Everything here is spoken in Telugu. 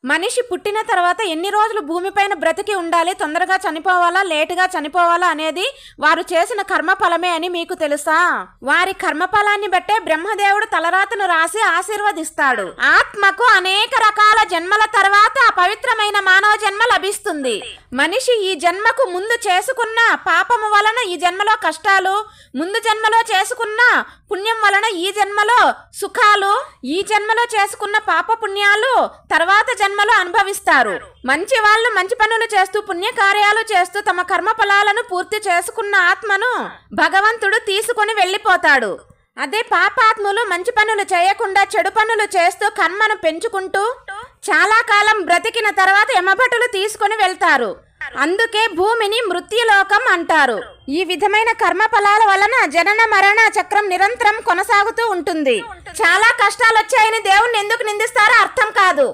మనిషి పుట్టిన తర్వాత ఎన్ని రోజులు భూమిపైన బ్రతికి ఉండాలి, తొందరగా చనిపోవాలా లేటుగా చనిపోవాలా అనేది వారు చేసిన కర్మఫలమే అని మీకు తెలుసా? వారి కర్మఫలాన్ని బట్టే బ్రహ్మదేవుడు తలరాతను రాసి ఆశీర్వదిస్తాడు. ఆత్మకు అనేక రకాల జన్మల తర్వాత పవిత్రమైన మానవ జన్మ లభిస్తుంది. మనిషి ఈ జన్మకు ముందు చేసుకున్న పాపము వలన ఈ జన్మలో కష్టాలు, ముందు జన్మలో చేసుకున్న పుణ్యం వలన ఈ జన్మలో సుఖాలు, ఈ జన్మలో చేసుకున్న పాప పుణ్యాలు తర్వాత జన్మలో అనుభవిస్తారు. మంచి వాళ్ళు మంచి పనులు చేస్తూ పుణ్యకార్యాలు చేస్తూ తమ కర్మ ఫలాలను పూర్తి చేసుకున్న ఆత్మను భగవంతుడు తీసుకొని వెళ్ళిపోతాడు. అదే పాపాత్ములు మంచి పనులు చేయకుండా చెడు పనులు చేస్తూ కర్మను పెంచుకుంటూ చాలా కాలం బ్రతికిన తర్వాత యమభటులు తీసుకొని వెళ్తారు. అందుకే భూమిని మృత్యులోకం అంటారు. ఈ విధమైన కర్మ ఫలాల వలన జనన మరణ చక్రం నిరంతరం కొనసాగుతూ ఉంటుంది. చాలా కష్టాలు వచ్చాయని దేవుణ్ణి ఎందుకు నిందిస్తారో అర్థం కాదు.